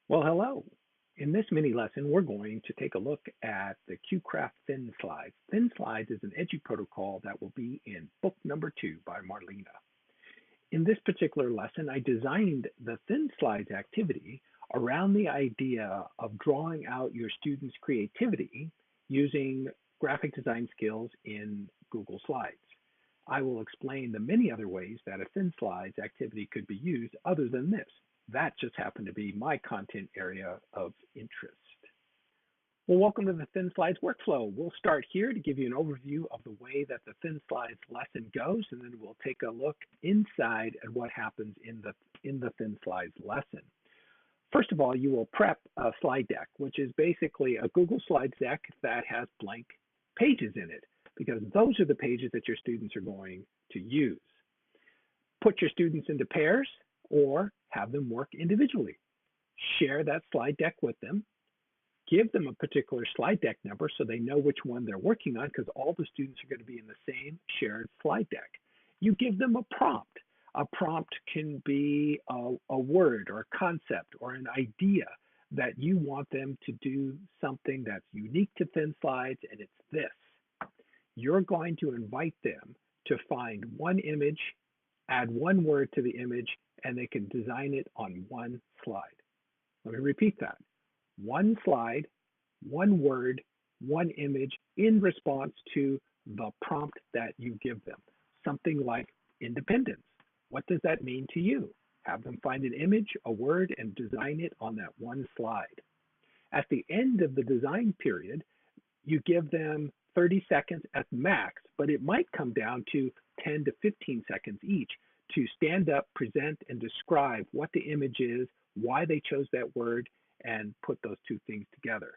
Well, hello. In this mini lesson, we're going to take a look at the QCraft Thin Slides. Thin Slides is an EduProtocol that will be in book number 2 by Marlena. In this particular lesson, I designed the Thin Slides activity around the idea of drawing out your students' creativity using graphic design skills in Google Slides. I will explain the many other ways that a Thin Slides activity could be used other than this. That just happened to be my content area of interest. Well, welcome to the Thin Slides workflow. We'll start here to give you an overview of the way that the Thin Slides lesson goes, and then we'll take a look inside at what happens in the Thin Slides lesson. First of all, you will prep a slide deck, which is basically a Google Slides deck that has blank pages in it, because those are the pages that your students are going to use. Put your students into pairs or have them work individually. Share that slide deck with them. Give them a particular slide deck number so they know which one they're working on, because all the students are going to be in the same shared slide deck. You give them a prompt. A prompt can be a word or a concept or an idea that you want them to do something that's unique to Thin Slides, and it's this. You're going to invite them to find one image, add one word to the image, and they can design it on one slide. Let me repeat that. One slide, one word, one image in response to the prompt that you give them. Something like independence. What does that mean to you? Have them find an image, a word, and design it on that one slide. At the end of the design period, you give them 30 seconds at max, but it might come down to 10 to 15 seconds each to stand up, present, and describe what the image is, why they chose that word, and put those two things together.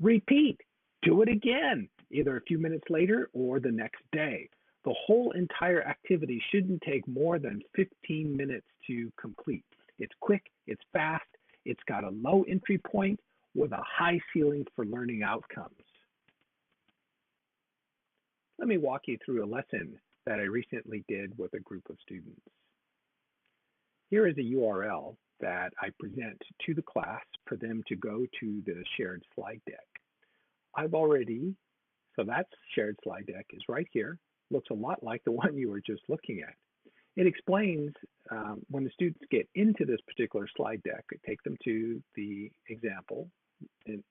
Repeat. Do it again, either a few minutes later or the next day. The whole entire activity shouldn't take more than 15 minutes to complete. It's quick, it's fast, it's got a low entry point with a high ceiling for learning outcomes. Let me walk you through a lesson that I recently did with a group of students. Here is a URL that I present to the class for them to go to the shared slide deck. So that shared slide deck is right here. Looks a lot like the one you were just looking at. It explains when the students get into this particular slide deck, I take them to the example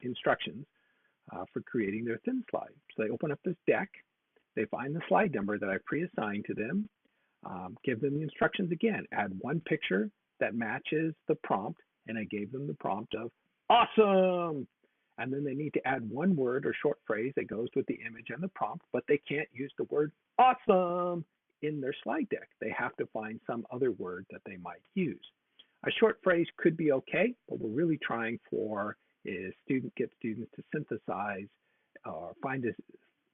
instructions for creating their thin slide. So they open up this deck. They find the slide number that I pre-assigned to them, give them the instructions again, add one picture that matches the prompt, and I gave them the prompt of awesome. And then they need to add one word or short phrase that goes with the image and the prompt, but they can't use the word awesome in their slide deck. They have to find some other word that they might use. A short phrase could be okay, but we're really trying for is get students to synthesize or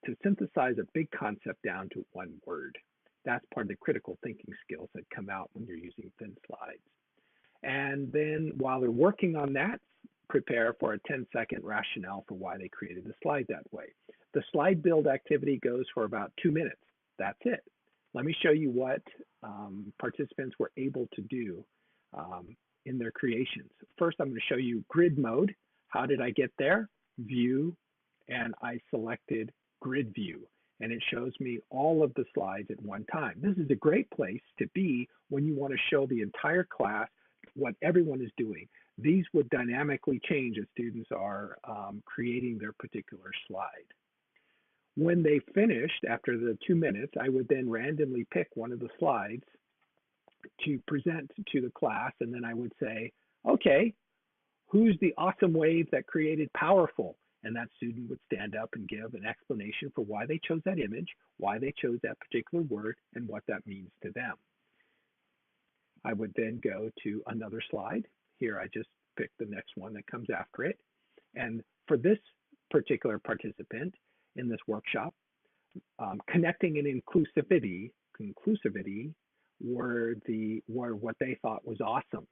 to synthesize a big concept down to one word. That's part of the critical thinking skills that come out when you're using Thin Slides. And then while they're working on that, prepare for a 10-second rationale for why they created the slide that way. The slide build activity goes for about 2 minutes. That's it. Let me show you what participants were able to do in their creations. First, I'm going to show you grid mode. How did I get there? View, and I selected grid view, and it shows me all of the slides at one time. This is a great place to be when you want to show the entire class what everyone is doing. These would dynamically change as students are creating their particular slide. When they finished, after the 2 minutes, I would then randomly pick one of the slides to present to the class, and then I would say, okay, who's the awesome wave that created powerful? And that student would stand up and give an explanation for why they chose that image, why they chose that particular word, and what that means to them. I would then go to another slide. Here I just picked the next one that comes after it. And for this particular participant in this workshop, connecting and inclusivity were what they thought was awesome.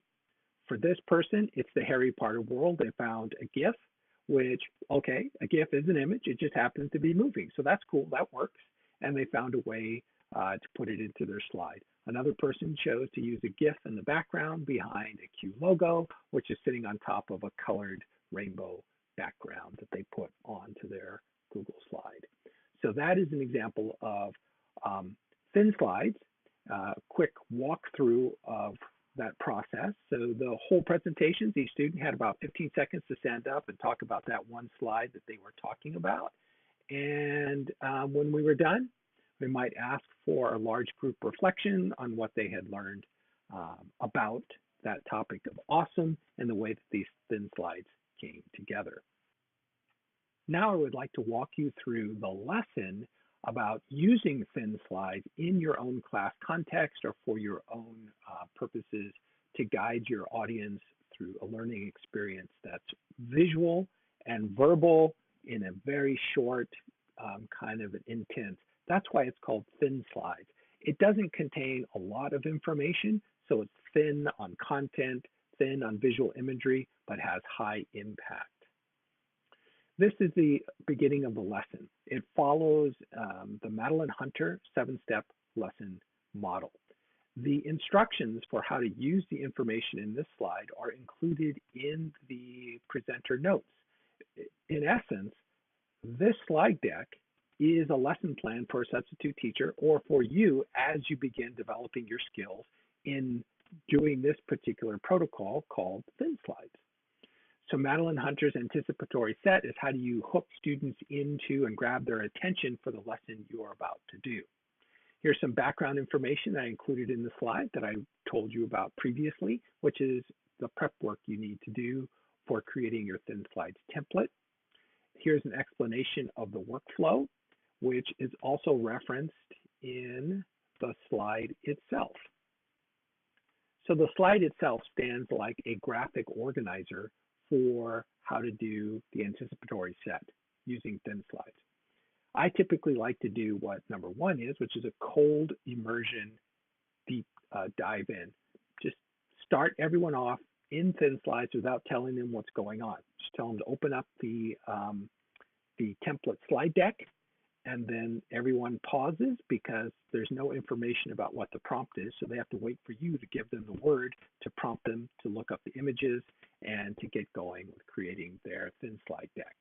For this person, it's the Harry Potter world. They found a GIF, which, okay, a GIF is an image. It just happens to be moving. So that's cool. That works. And they found a way to put it into their slide. Another person chose to use a GIF in the background behind a Q logo, which is sitting on top of a colored rainbow background that they put onto their Google slide. So that is an example of thin slides, quick walkthrough of that process. So the whole presentation, each student had about 15 seconds to stand up and talk about that one slide that they were talking about. And when we were done, we might ask for a large group reflection on what they had learned about that topic of awesome and the way that these thin slides came together. Now I would like to walk you through the lesson about using thin slides in your own class context or for your own purposes to guide your audience through a learning experience that's visual and verbal in a very short kind of an intent. That's why it's called thin slides. It doesn't contain a lot of information, so it's thin on content, thin on visual imagery, but has high impact. This is the beginning of the lesson. It follows the Madeline Hunter 7-step lesson model. The instructions for how to use the information in this slide are included in the presenter notes. In essence, this slide deck is a lesson plan for a substitute teacher or for you as you begin developing your skills in doing this particular protocol called thin slides. So Madeline Hunter's anticipatory set is how do you hook students into and grab their attention for the lesson you're about to do. Here's some background information I included in the slide that I told you about previously, which is the prep work you need to do for creating your thin slides template. Here's an explanation of the workflow, which is also referenced in the slide itself. So the slide itself stands like a graphic organizer for how to do the anticipatory set using thin slides. I typically like to do what number one is, which is a cold immersion deep dive in. Just start everyone off in thin slides without telling them what's going on. Just tell them to open up the template slide deck, and then everyone pauses because there's no information about what the prompt is, so they have to wait for you to give them the word to prompt them to look up the images and to get going with creating their thin slide deck.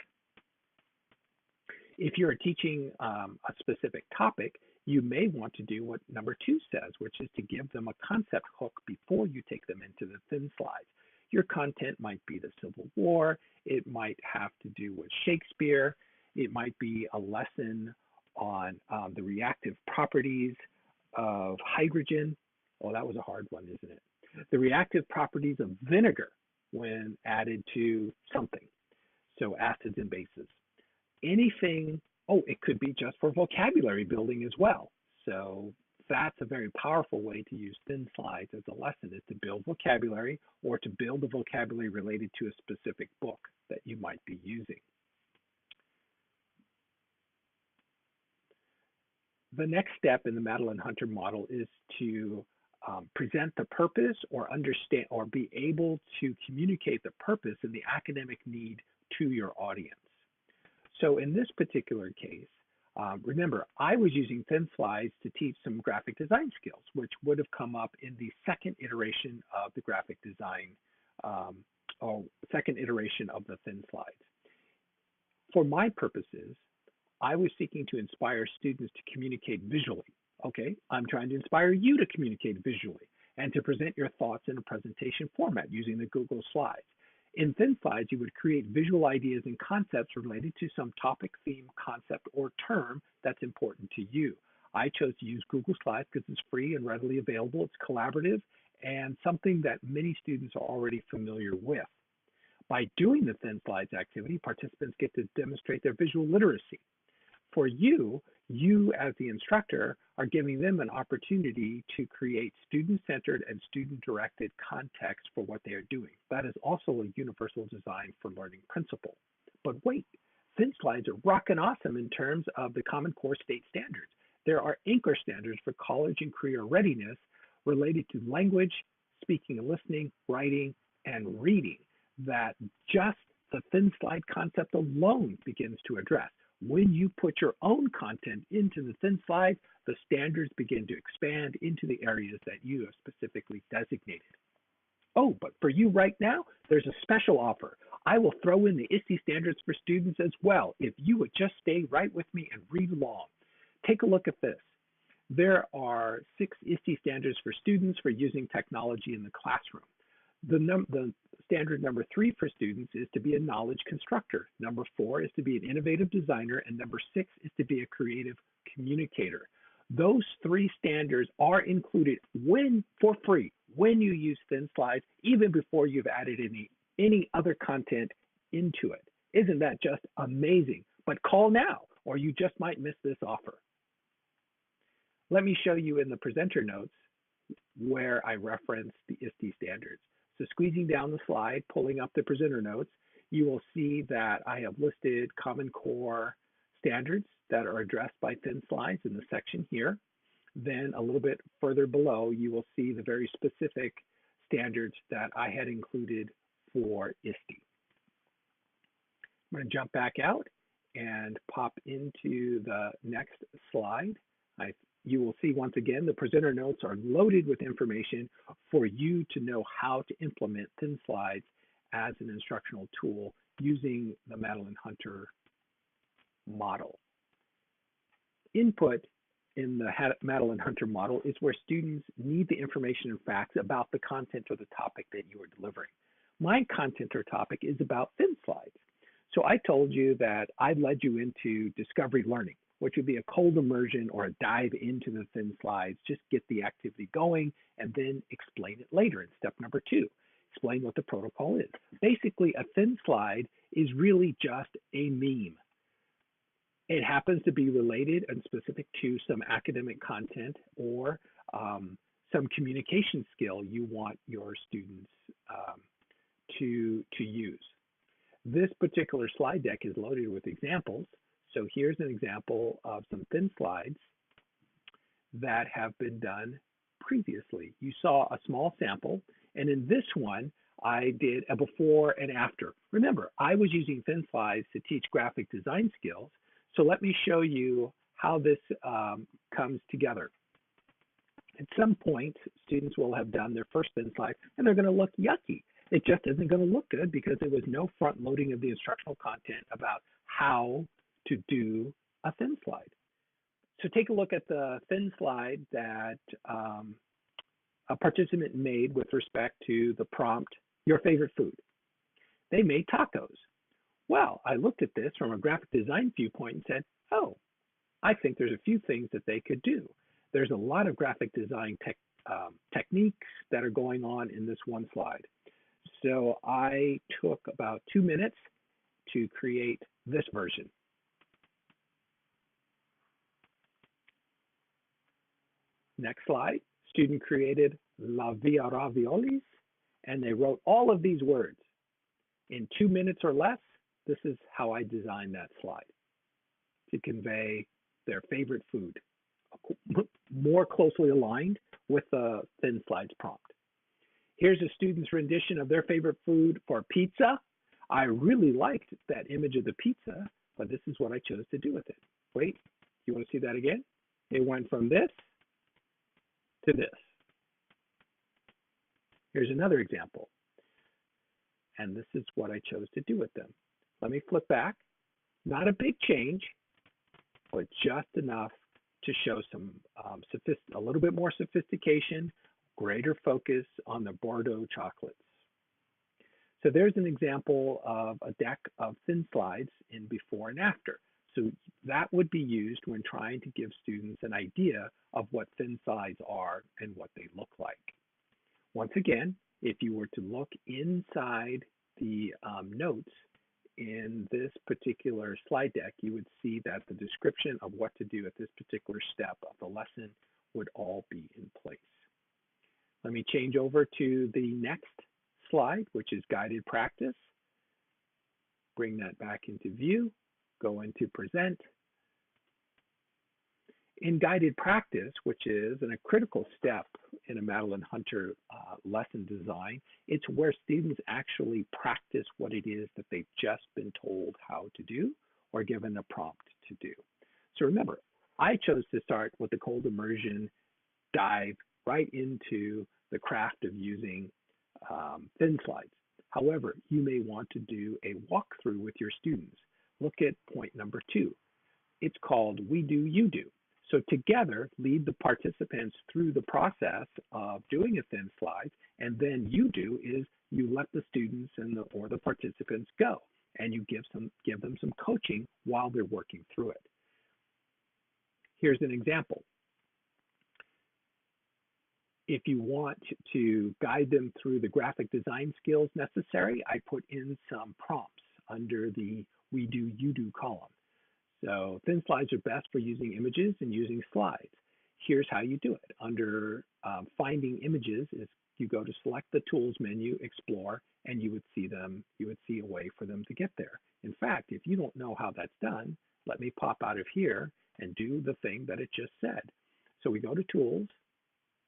If you're teaching a specific topic, you may want to do what number two says, which is to give them a concept hook before you take them into the thin slides. Your content might be the Civil War, it might have to do with Shakespeare, it might be a lesson on the reactive properties of hydrogen. Oh, that was a hard one, isn't it? The reactive properties of vinegar when added to something. So acids and bases. Anything, oh, it could be just for vocabulary building as well. So that's a very powerful way to use thin slides as a lesson, is to build vocabulary or to build the vocabulary related to a specific book that you might be using. The next step in the Madeline Hunter model is to present the purpose or understand or be able to communicate the purpose and the academic need to your audience. So in this particular case, remember, I was using thin slides to teach some graphic design skills, which would have come up in the second iteration of the graphic design, or second iteration of the thin slides. For my purposes, I was seeking to inspire students to communicate visually. Okay, I'm trying to inspire you to communicate visually and to present your thoughts in a presentation format using the Google Slides. In thin slides, you would create visual ideas and concepts related to some topic, theme, concept, or term that's important to you. I chose to use Google Slides because it's free and readily available. It's collaborative and something that many students are already familiar with. By doing the thin slides activity, participants get to demonstrate their visual literacy. For you as the instructor are giving them an opportunity to create student-centered and student-directed context for what they are doing. That is also a universal design for learning principle. But wait, thin slides are rockin' awesome in terms of the Common Core state standards. There are anchor standards for college and career readiness related to language, speaking and listening, writing, and reading that just the thin slide concept alone begins to address. When you put your own content into the thin slide, the standards begin to expand into the areas that you have specifically designated. Oh, but for you right now, there's a special offer. I will throw in the ISTE standards for students as well if you would just stay right with me and read along. Take a look at this. There are 6 ISTE standards for students for using technology in the classroom. The standard number 3 for students is to be a knowledge constructor. Number 4 is to be an innovative designer, and number 6 is to be a creative communicator. Those 3 standards are included for free when you use thin slides, even before you've added any other content into it. Isn't that just amazing? But call now, or you just might miss this offer. Let me show you in the presenter notes where I reference the ISTE standards. So squeezing down the slide, pulling up the presenter notes, you will see that I have listed Common Core standards that are addressed by thin slides in the section here. Then a little bit further below, you will see the very specific standards that I had included for ISTE. I'm going to jump back out and pop into the next slide. You will see once again, the presenter notes are loaded with information for you to know how to implement thin slides as an instructional tool using the Madeline Hunter model. Input in the Madeline Hunter model is where students need the information and facts about the content or the topic that you are delivering. My content or topic is about thin slides. So I told you that I led you into discovery learning, which would be a cold immersion or a dive into the thin slides, just get the activity going and then explain it later in step number 2. Explain what the protocol is. Basically, a thin slide is really just a meme. It happens to be related and specific to some academic content or some communication skill you want your students to use. This particular slide deck is loaded with examples. So here's an example of some thin slides that have been done previously. You saw a small sample, and in this one, I did a before and after. Remember, I was using thin slides to teach graphic design skills, so let me show you how this comes together. At some point, students will have done their first thin slide, and they're going to look yucky. It just isn't going to look good because there was no front loading of the instructional content about how to do a thin slide. So take a look at the thin slide that a participant made with respect to the prompt, your favorite food. They made tacos. Well, I looked at this from a graphic design viewpoint and said, oh, I think there's a few things that they could do. There's a lot of graphic design techniques that are going on in this one slide. So I took about 2 minutes to create this version. Next slide, student created La Via Raviolis, and they wrote all of these words. In 2 minutes or less, this is how I designed that slide to convey their favorite food, more closely aligned with the thin slides prompt. Here's a student's rendition of their favorite food for pizza. I really liked that image of the pizza, but this is what I chose to do with it. Wait, you want to see that again? It went from this to this. Here's another example. And this is what I chose to do with them. Let me flip back. Not a big change, but just enough to show some a little bit more sophistication, greater focus on the Bordeaux chocolates. So there's an example of a deck of thin slides in before and after. So that would be used when trying to give students an idea of what thin slides are and what they look like. Once again, if you were to look inside the notes in this particular slide deck, you would see that the description of what to do at this particular step of the lesson would all be in place. Let me change over to the next slide, which is guided practice. Bring that back into view, go into present. In guided practice, which is a critical step in a Madeline Hunter lesson design, it's where students actually practice what it is that they've just been told how to do or given a prompt to do. So remember, I chose to start with the cold immersion, dive right into the craft of using thin slides. However, you may want to do a walkthrough with your students. Look at point number 2. It's called We Do, You Do. So together, lead the participants through the process of doing a thin slide, and then you do is you let the students or the participants go, and you give them some coaching while they're working through it. Here's an example. If you want to guide them through the graphic design skills necessary, I put in some prompts under the We Do, You Do column. So thin slides are best for using images and using slides. Here's how you do it. Under finding images, you go to select the tools menu, explore, and you would see a way for them to get there. In fact, if you don't know how that's done, let me pop out of here and do the thing that it just said. So we go to tools,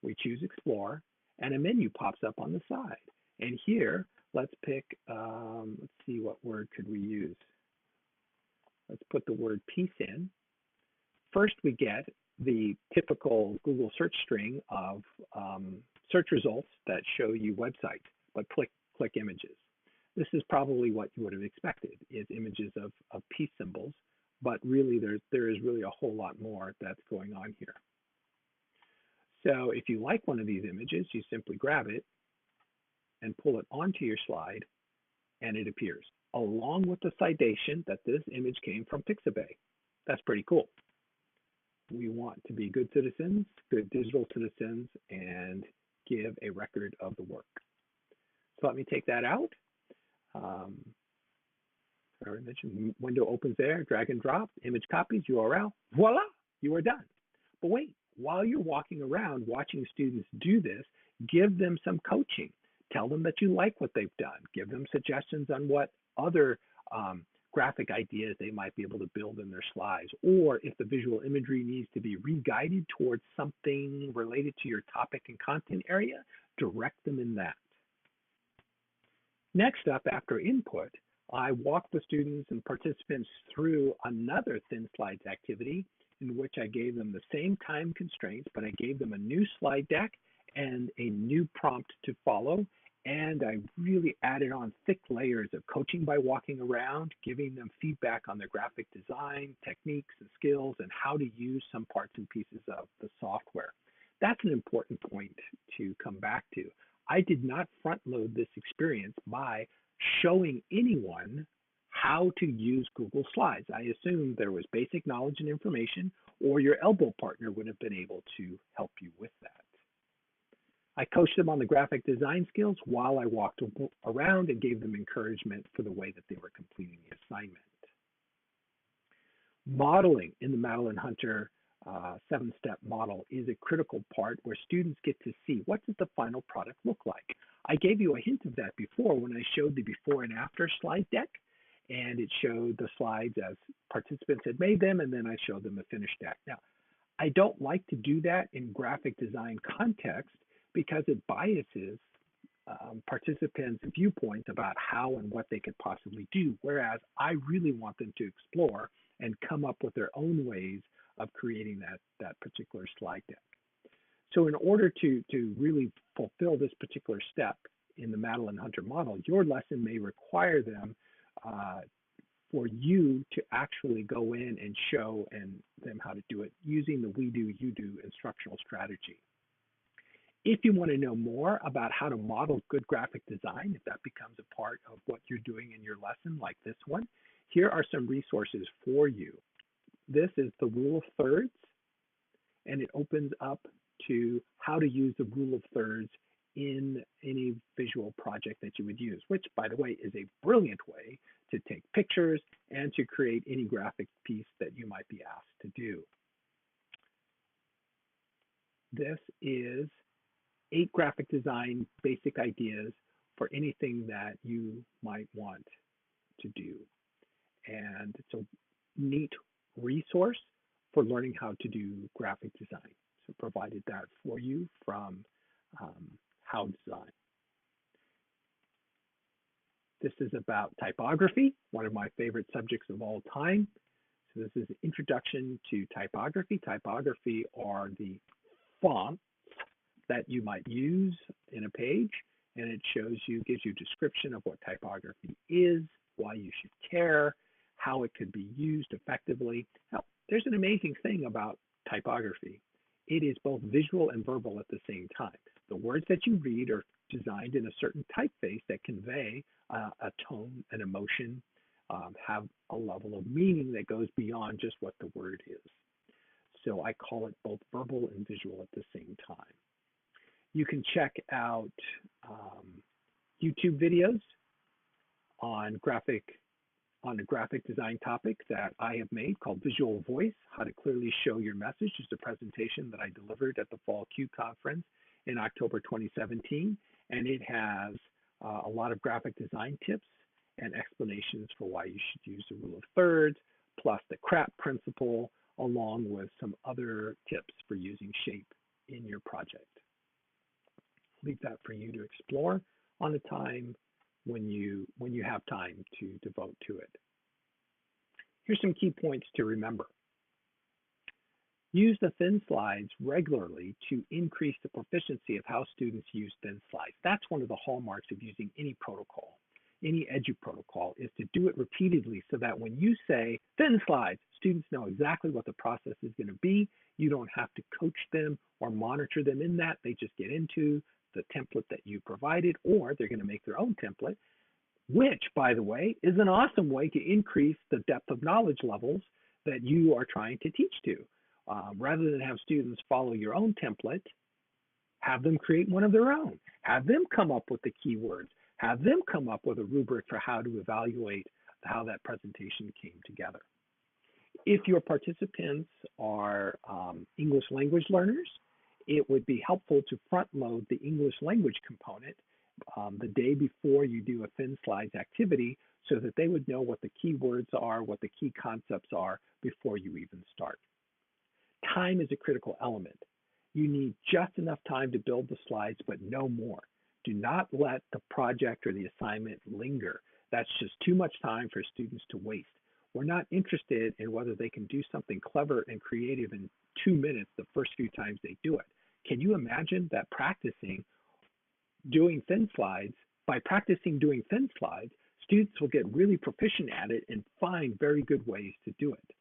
we choose explore, and a menu pops up on the side. And here, let's pick, let's see, what word could we use? Let's put the word piece in. First, we get the typical Google search string of search results that show you websites, but click images. This is probably what you would have expected, is images of piece symbols, but really there is really a whole lot more that's going on here. So if you like one of these images, you simply grab it and pull it onto your slide, and it appears, along with the citation that this image came from Pixabay. That's pretty cool. We want to be good citizens, good digital citizens, and give a record of the work. So let me take that out. I already mentioned, window opens there, drag and drop, image copies, URL, voila, you are done. But wait, while you're walking around watching students do this, give them some coaching. Tell them that you like what they've done. Give them suggestions on what other graphic ideas they might be able to build in their slides, or if the visual imagery needs to be re-guided towards something related to your topic and content area, direct them in that. Next up, after input, I walk the students and participants through another thin slides activity in which I gave them the same time constraints, but I gave them a new slide deck and a new prompt to follow. And I really added on thick layers of coaching by walking around, giving them feedback on their graphic design, techniques and skills, and how to use some parts and pieces of the software. That's an important point to come back to. I did not front load this experience by showing anyone how to use Google Slides. I assumed there was basic knowledge and information, or your elbow partner would have been able to help you with that. I coached them on the graphic design skills while I walked around and gave them encouragement for the way that they were completing the assignment. Modeling in the Madeline Hunter 7-step model is a critical part where students get to see what does the final product look like. I gave you a hint of that before when I showed the before and after slide deck, and it showed the slides as participants had made them, and then I showed them a finished deck. Now, I don't like to do that in graphic design context because it biases participants' viewpoints about how and what they could possibly do, whereas I really want them to explore and come up with their own ways of creating that particular slide deck. So in order to really fulfill this particular step in the Madeline Hunter model, your lesson may require them for you to actually go in and show them how to do it using the We Do, You Do instructional strategy. If you want to know more about how to model good graphic design, if that becomes a part of what you're doing in your lesson like this one, here are some resources for you. This is the rule of thirds, and it opens up to how to use the rule of thirds in any visual project that you would use, which, by the way, is a brilliant way to take pictures and to create any graphic piece that you might be asked to do. This is 8 graphic design basic ideas for anything that you might want to do. And it's a neat resource for learning how to do graphic design. So provided that for you from How Design. This is about typography, one of my favorite subjects of all time. So this is an introduction to typography. Typography are the fonts that you might use in a page, and it gives you a description of what typography is, why you should care, how it could be used effectively. Now, there's an amazing thing about typography. It is both visual and verbal at the same time. The words that you read are designed in a certain typeface that convey a tone, an emotion, have a level of meaning that goes beyond just what the word is. So I call it both verbal and visual at the same time. You can check out YouTube videos on a graphic design topic that I have made called Visual Voice, How to Clearly Show Your Message. It's a presentation that I delivered at the Fall Q Conference in October 2017, and it has a lot of graphic design tips and explanations for why you should use the rule of thirds, plus the CRAP principle, along with some other tips for using shape in your project. Leave that for you to explore on a time when you have time to devote to it. Here's some key points to remember. Use the thin slides regularly to increase the proficiency of how students use thin slides. That's one of the hallmarks of using any protocol. Any EduProtocol is to do it repeatedly so that when you say thin slides, students know exactly what the process is going to be. You don't have to coach them or monitor them in that. They just get into the template that you provided, or they're going to make their own template, which, by the way, is an awesome way to increase the depth of knowledge levels that you are trying to teach to. Rather than have students follow your own template, have them create one of their own. Have them come up with the keywords. Have them come up with a rubric for how to evaluate how that presentation came together. If your participants are English language learners, it would be helpful to front load the English language component the day before you do a thin slides activity so that they would know what the key words are, what the key concepts are before you even start. Time is a critical element. You need just enough time to build the slides, but no more. Do not let the project or the assignment linger. That's just too much time for students to waste. We're not interested in whether they can do something clever and creative in 2 minutes the first few times they do it. Can you imagine that practicing doing thin slides, by practicing doing thin slides, students will get really proficient at it and find very good ways to do it.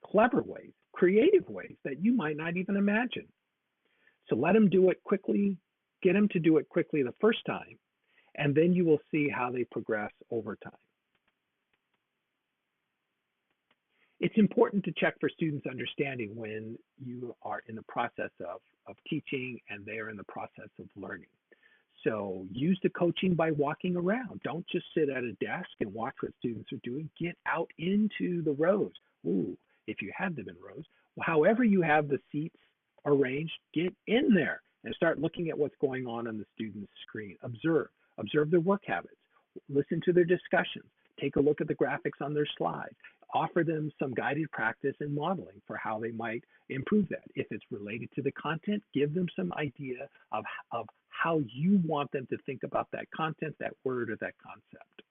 Clever ways, creative ways that you might not even imagine. So let them do it quickly, get them to do it quickly the first time, and then you will see how they progress over time. It's important to check for students' understanding when you are in the process of teaching and they are in the process of learning. So use the coaching by walking around. Don't just sit at a desk and watch what students are doing. Get out into the rows. Ooh, if you have them in rows. However you have the seats arranged, get in there and start looking at what's going on the student's screen. Observe their work habits. Listen to their discussions. Take a look at the graphics on their slides. Offer them some guided practice and modeling for how they might improve that. If it's related to the content, give them some idea of how you want them to think about that content, that word, or that concept.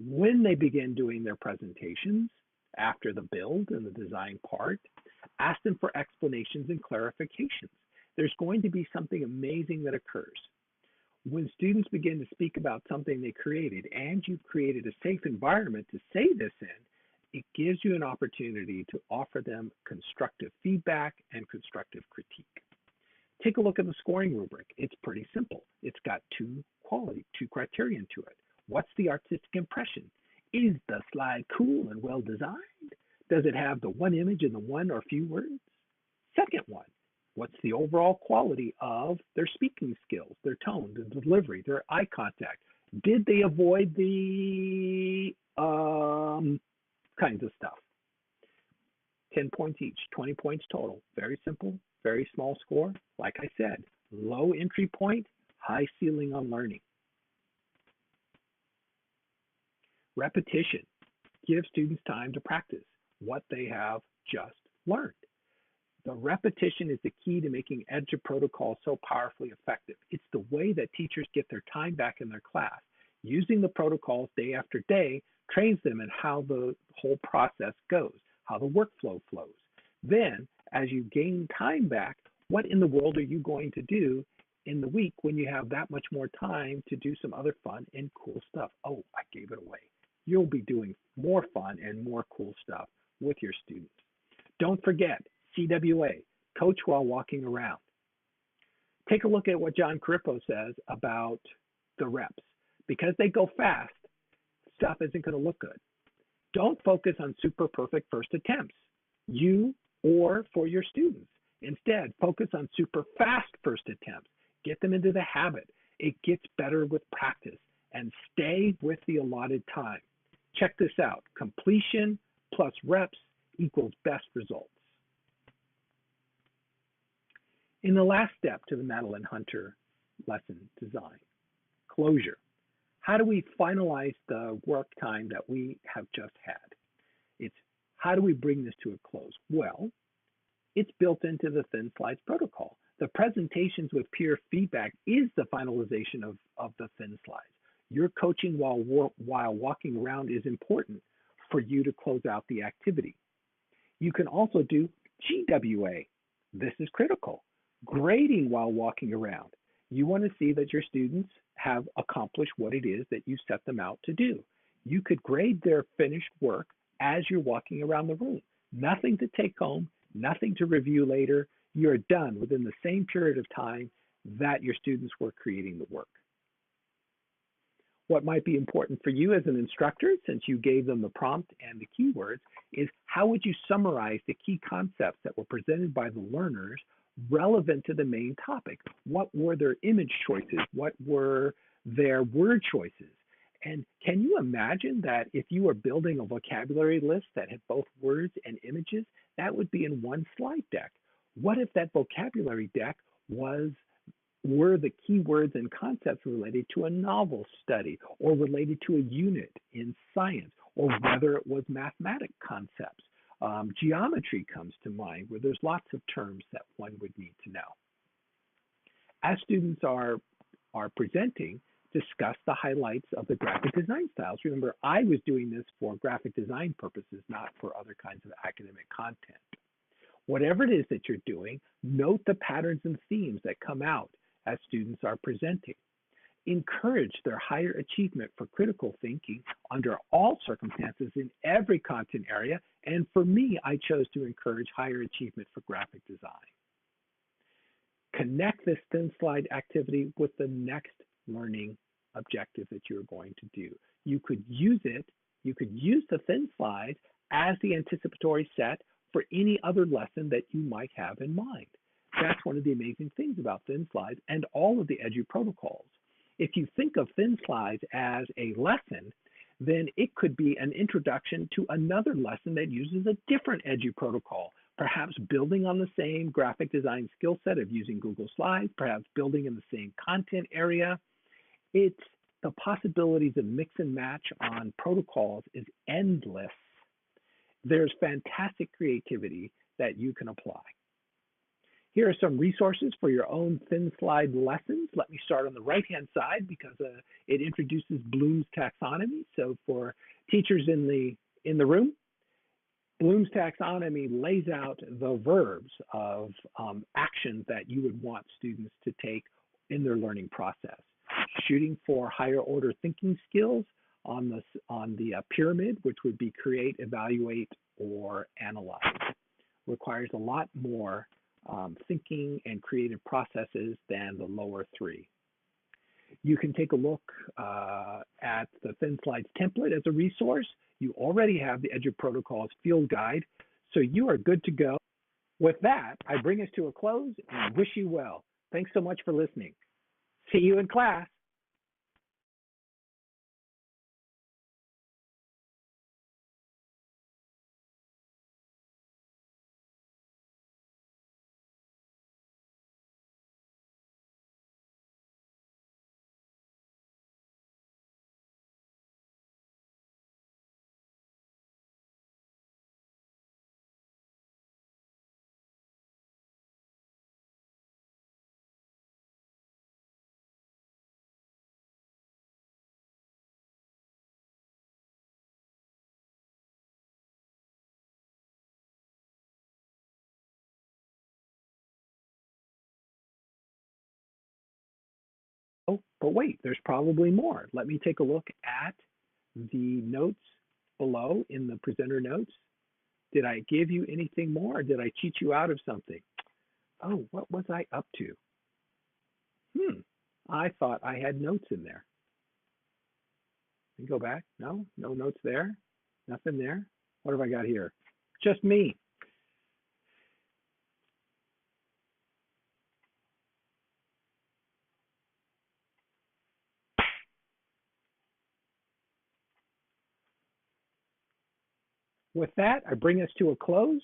When they begin doing their presentations, after the build and the design part, ask them for explanations and clarifications. There's going to be something amazing that occurs. When students begin to speak about something they created and you've created a safe environment to say this in, it gives you an opportunity to offer them constructive feedback and constructive critique. Take a look at the scoring rubric. It's pretty simple. It's got two criterion to it. What's the artistic impression? Is the slide cool and well designed? Does it have the one image and the one or few words? Second one, what's the overall quality of their speaking skills, their tone, the delivery, their eye contact? Did they avoid the kinds of stuff? 10 points each, 20 points total. Very simple, very small score. Like I said, low entry point, high ceiling on learning. Repetition. Give students time to practice what they have just learned. The repetition is the key to making EduProtocols so powerfully effective. It's the way that teachers get their time back in their class. Using the protocols day after day trains them in how the whole process goes, how the workflow flows. Then, as you gain time back, what in the world are you going to do in the week when you have that much more time to do some other fun and cool stuff? Oh, I gave it away. You'll be doing more fun and more cool stuff with your students. Don't forget CWA, coach while walking around. Take a look at what John Carippo says about the reps. Because they go fast, stuff isn't going to look good. Don't focus on super perfect first attempts, you or for your students. Instead, focus on super fast first attempts. Get them into the habit. It gets better with practice, and stay with the allotted time. Check this out. Completion plus reps equals best results. In the last step to the Madeline Hunter lesson design, closure. How do we finalize the work time that we have just had? It's how do we bring this to a close? Well, it's built into the Thin Slides protocol. The presentations with peer feedback is the finalization of the Thin Slides. Your coaching while walking around is important for you to close out the activity. You can also do GWA. This is critical. Grading while walking around. You want to see that your students have accomplished what it is that you set them out to do. You could grade their finished work as you're walking around the room. Nothing to take home, nothing to review later. You're done within the same period of time that your students were creating the work. What might be important for you as an instructor, since you gave them the prompt and the keywords, is how would you summarize the key concepts that were presented by the learners relevant to the main topic? What were their image choices? What were their word choices? And can you imagine that if you were building a vocabulary list that had both words and images, that would be in one slide deck? What if that vocabulary deck were the keywords and concepts related to a novel study or related to a unit in science, or whether it was mathematic concepts? Geometry comes to mind, where there's lots of terms that one would need to know. As students are presenting, discuss the highlights of the graphic design styles. Remember, I was doing this for graphic design purposes, not for other kinds of academic content. Whatever it is that you're doing, note the patterns and themes that come out as students are presenting. Encourage their higher achievement for critical thinking under all circumstances in every content area. And for me, I chose to encourage higher achievement for graphic design. Connect this Thin Slide activity with the next learning objective that you're going to do. You could use the Thin Slides as the anticipatory set for any other lesson that you might have in mind. That's one of the amazing things about Thin Slides and all of the EduProtocols. If you think of Thin Slides as a lesson, then it could be an introduction to another lesson that uses a different EduProtocol, perhaps building on the same graphic design skill set of using Google Slides, perhaps building in the same content area. The possibilities of mix and match on protocols is endless. There's fantastic creativity that you can apply. Here are some resources for your own Thin Slide lessons. Let me start on the right-hand side because it introduces Bloom's taxonomy. So for teachers in the room, Bloom's taxonomy lays out the verbs of actions that you would want students to take in their learning process. Shooting for higher order thinking skills on the pyramid, which would be create, evaluate, or analyze, requires a lot more thinking and creative processes than the lower three. You can take a look at the Thin Slides template as a resource. You already have the EduProtocols field guide, so you are good to go. With that, I bring us to a close and wish you well. Thanks so much for listening. See you in class. But wait, there's probably more. Let me take a look at the notes below in the presenter notes. Did I give you anything more, or did I cheat you out of something? Oh, what was I up to? I thought I had notes in there. Let me go back. No, no notes there. Nothing there. What have I got here? Just me. With that, I bring us to a close.